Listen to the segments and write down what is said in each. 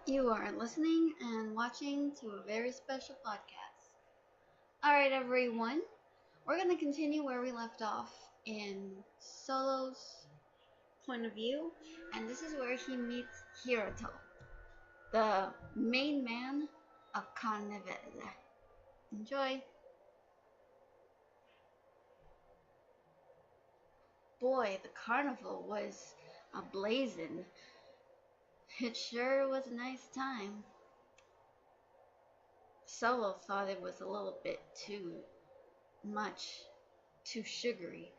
You are listening and watching to a very special podcast. Alright, everyone, we're going to continue where we left off in Solo's point of view, and this is where he meets Hirato, the main man of Carnival. Enjoy! Boy, the carnival was a blazing. It sure was a nice time. Solo thought it was a little bit too much, too sugary,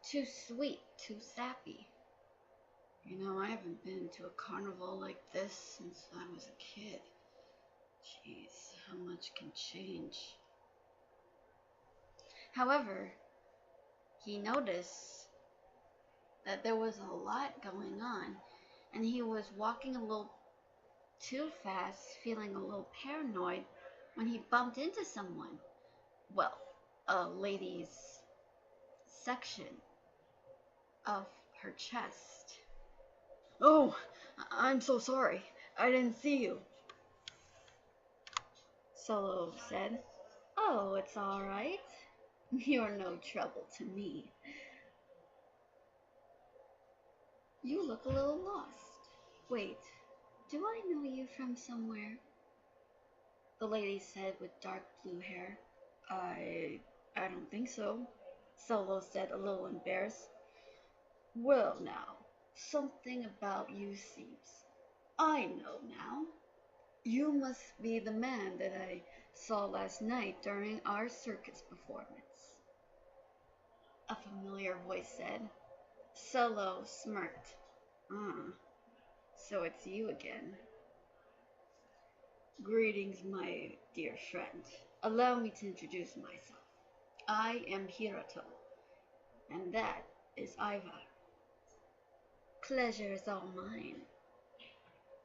too sweet, too sappy. I haven't been to a carnival like this since I was a kid. Jeez, how much can change? However, he noticed that there was a lot going on, and he was walking a little too fast, feeling a little paranoid when he bumped into someone. Well, a lady's section of her chest. Oh, I'm so sorry. I didn't see you, Solo said. Oh, it's all right. You're no trouble to me. You look a little lost. Wait, do I know you from somewhere? The lady said with dark blue hair. I don't think so, Solo said, a little embarrassed. Well now, something about you seems. I know now. You must be the man that I saw last night during our circus performance, a familiar voice said. Solo smirked. Ah, so it's you again. Greetings, my dear friend. Allow me to introduce myself. I am Hirato, and that is Iva. Pleasure is all mine,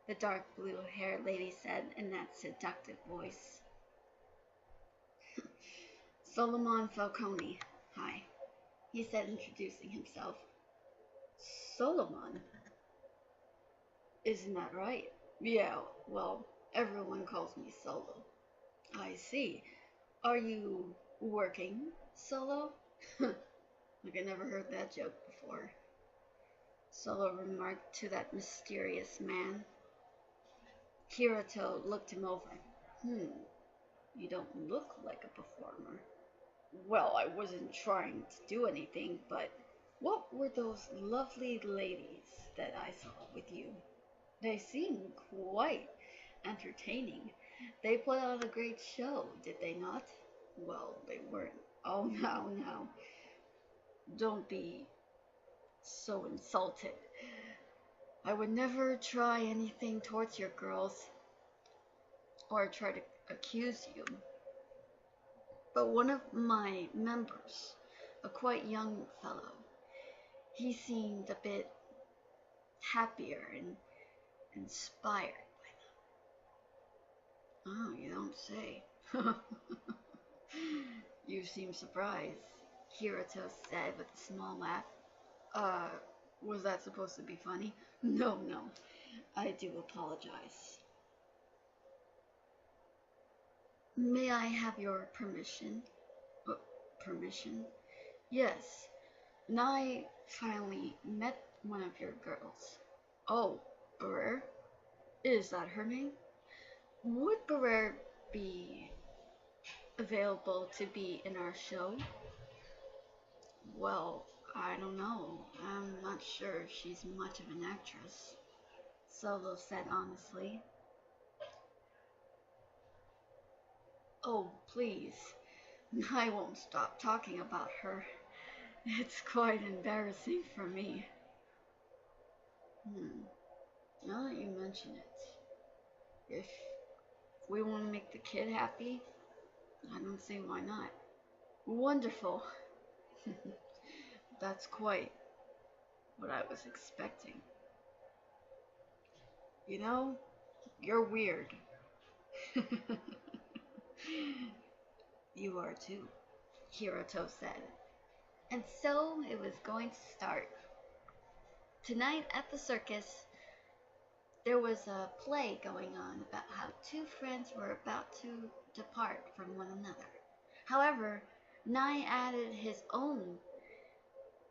the dark blue-haired lady said in that seductive voice. Solomon Falcone, hi, he said, introducing himself. Solomon? Isn't that right? Yeah, well, everyone calls me Solo. I see. Are you working, Solo? Like I never heard that joke before. Solo remarked to that mysterious man. Hirato looked him over. You don't look like a performer. Well, I wasn't trying to do anything, but what were those lovely ladies that I saw with you? They seemed quite entertaining. They put on a great show, did they not? Well, they weren't. Oh, now. Don't be so insulted. I would never try anything towards your girls or try to accuse you. But one of my members, a quite young fellow, he seemed a bit happier and inspired by them. Oh, you don't say. You seem surprised, Hirato said with a small laugh. Uh, was that supposed to be funny? No, I do apologize. May I have your permission? Permission? Yes. And I finally met one of your girls. Oh, Barrere? Is that her name? Would Barrere be available to be in our show? Well, I don't know. I'm not sure if she's much of an actress, Solo said honestly. Oh, please. I won't stop talking about her. It's quite embarrassing for me. Now that you mention it, if we want to make the kid happy, I don't see why not. Wonderful. That's quite what I was expecting. You're weird. You are too, Hirato said. And so it was going to start. Tonight at the circus, There was a play going on about how two friends were about to depart from one another. However, Nye added his own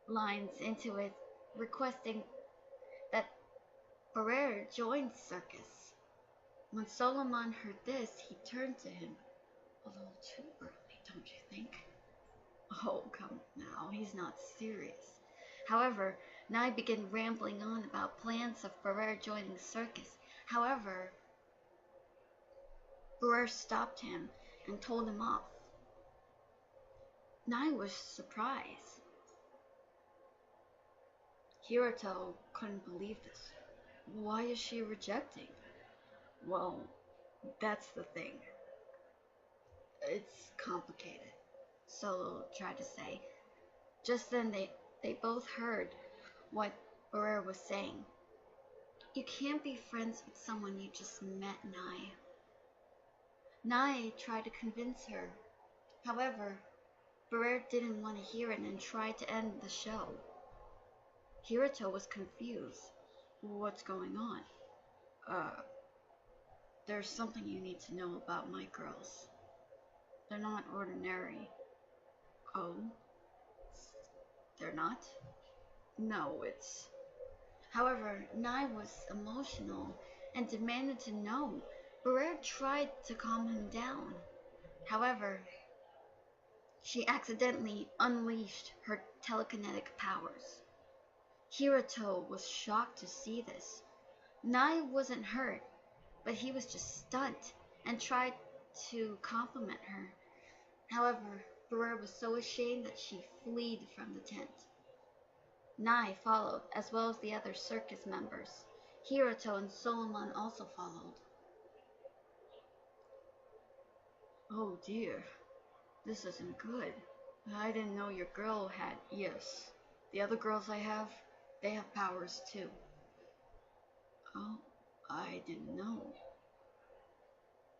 lines into it, requesting that Barrere join Circus. When Solomon heard this, he turned to him. A little too early, don't you think? Oh, come now, he's not serious. However, Nye began rambling on about plans of Barrere joining Circus. However, Barrere stopped him and told him off. Nye was surprised. Hirato couldn't believe this. Why is she rejecting? Well, that's the thing. It's complicated, Solo tried to say. Just then they both heard what Barrere was saying. You can't be friends with someone you just met, Nye. Nye tried to convince her. However, Barrere didn't want to hear it and tried to end the show. Hirato was confused. What's going on? There's something you need to know about my girls. They're not ordinary. Oh? They're not? No, it's... However, Nye was emotional and demanded to know. Barrere tried to calm him down. However, she accidentally unleashed her telekinetic powers. Hirato was shocked to see this. Nye wasn't hurt, but he was just stunned and tried to compliment her. However, Barrere was so ashamed that she fled from the tent. Nye followed, as well as the other circus members. Hirato and Solomon also followed. Oh dear, this isn't good. I didn't know your girl had... Yes, the other girls I have, they have powers too. Oh, I didn't know.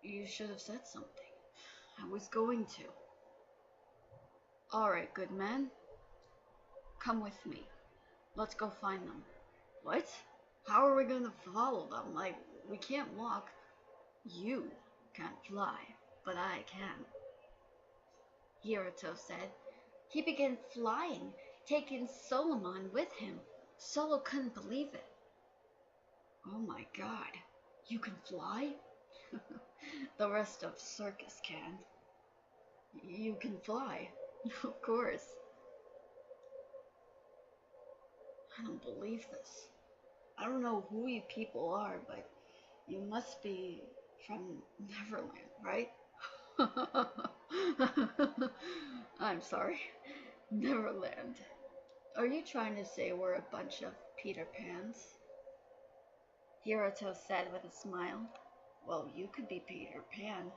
You should have said something. I was going to. Alright, good man. Come with me. Let's go find them. What? How are we gonna follow them? Like, we can't walk. You can't fly, but I can. Hirato said. He began flying, taking Solomon with him. Solo couldn't believe it. Oh my god, you can fly? The rest of Circus can. You can fly, of course. I don't believe this. I don't know who you people are, but you must be from Neverland, right? I'm sorry, Neverland. Are you trying to say we're a bunch of Peter Pans? Hirato said with a smile. Well, you could be Peter Pan.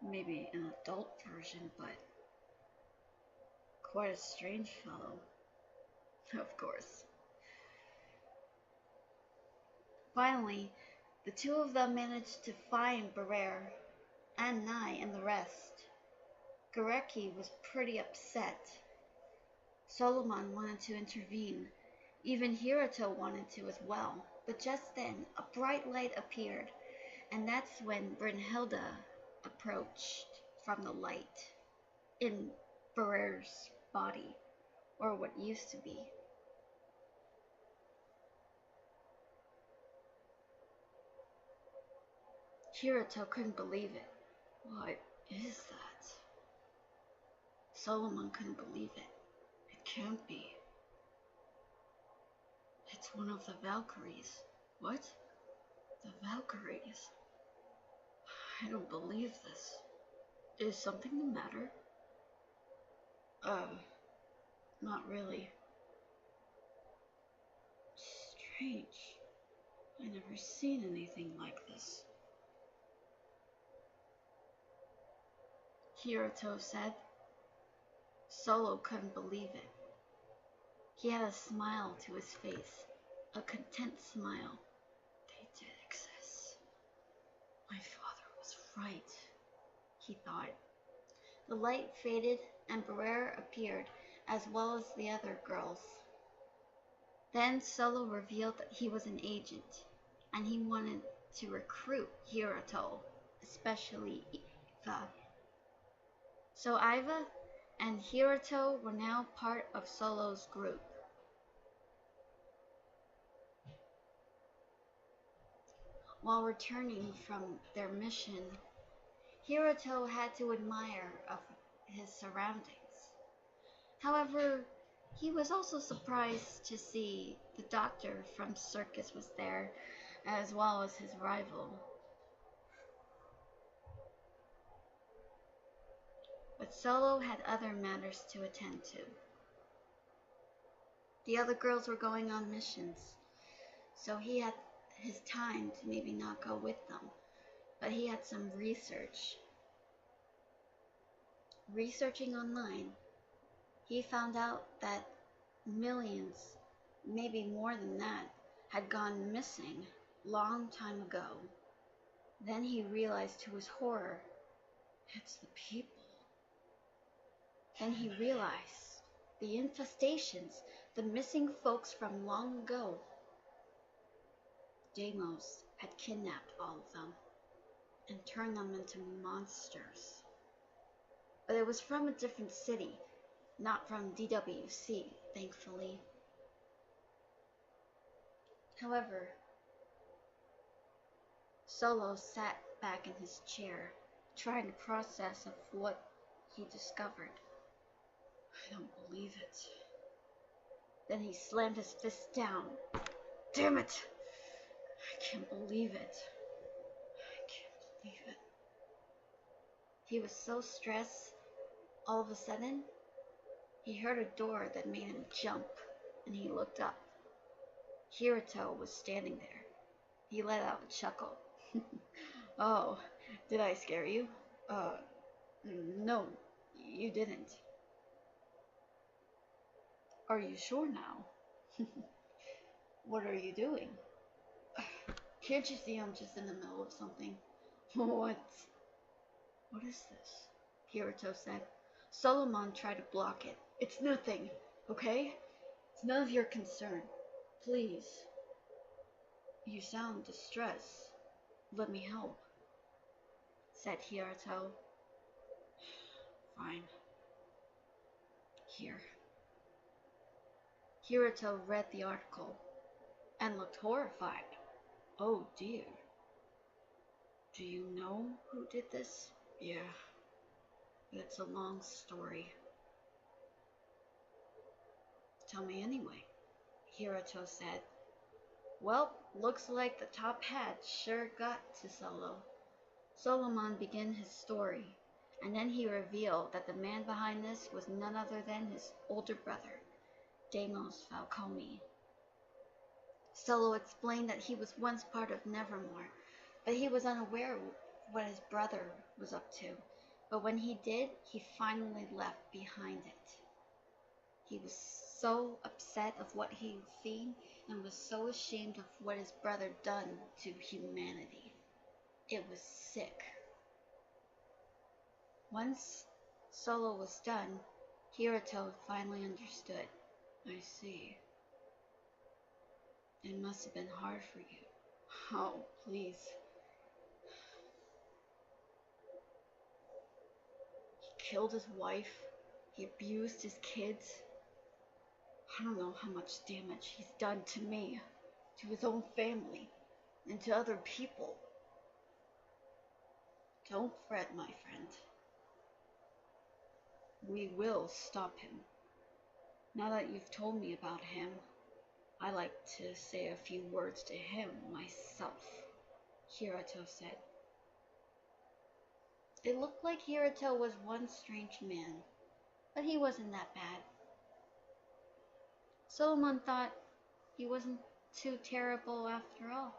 Maybe an adult version, but quite a strange fellow. Of course. Finally, the two of them managed to find Barrere and Nye and the rest. Gareki was pretty upset. Solomon wanted to intervene. Even Hirato wanted to as well. But just then, a bright light appeared, and that's when Brynhilda approached from the light in Barrere's body, or what used to be. Hirato couldn't believe it. What is that? Solomon couldn't believe it. It can't be. It's one of the Valkyries. What? The Valkyries? I don't believe this. Is something the matter? Not really. Strange. I never seen anything like this. Hirato said. Solo couldn't believe it. He had a smile to his face, a content smile. They did exist. My father was right, he thought. The light faded and Barrere appeared, as well as the other girls. Then Solo revealed that he was an agent, and he wanted to recruit Hirato, especially Eva. So Iva and Hirato were now part of Solo's group. While returning from their mission, Hirato had to admire of his surroundings. However, he was also surprised to see the doctor from Circus was there, as well as his rival. But Solo had other matters to attend to. The other girls were going on missions, so he had his time to maybe not go with them. But he had some researching online. He found out that millions, maybe more than that, had gone missing long time ago. Then he realized to his horror, it's the people. Then he realized the infestations, the missing folks from long ago. Deimos had kidnapped all of them and turned them into monsters. But it was from a different city, not from DWC, thankfully. However, Solo sat back in his chair, trying to process of what he discovered. I don't believe it. Then he slammed his fist down. Damn it! I can't believe it. I can't believe it. He was so stressed, all of a sudden, he heard a door that made him jump, and he looked up. Hirato was standing there. He let out a chuckle. Oh, did I scare you? No, you didn't. Are you sure now? What are you doing? Can't you see I'm just in the middle of something? What? What is this? Hirato said. Solomon tried to block it. It's nothing, okay? It's none of your concern. Please. You sound distressed. Let me help, said Hirato. Fine. Here. Hirato read the article and looked horrified. Oh dear. Do you know who did this? Yeah, but it's a long story. Tell me anyway, Hirato said. Well, looks like the top hat sure got to Solo. Solomon began his story, and then he revealed that the man behind this was none other than his older brother, Deimos Falcone. Solo explained that he was once part of Nevermore, but he was unaware of what his brother was up to. But when he did, he finally left behind it. He was so upset of what he had seen and was so ashamed of what his brother done to humanity. It was sick. Once Solo was done, Hirato finally understood. I see. It must have been hard for you. Oh, please. He killed his wife. He abused his kids. I don't know how much damage he's done to me, to his own family, and to other people. Don't fret, my friend. We will stop him. Now that you've told me about him, I like to say a few words to him myself, Hirato said. It looked like Hirato was one strange man, but he wasn't that bad. Solomon thought he wasn't too terrible after all.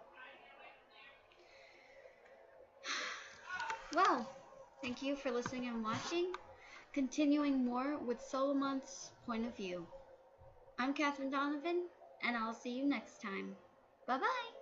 Well, thank you for listening and watching. Continuing more with Solomon's point of view. I'm Catherine Donovan, and I'll see you next time. Bye-bye!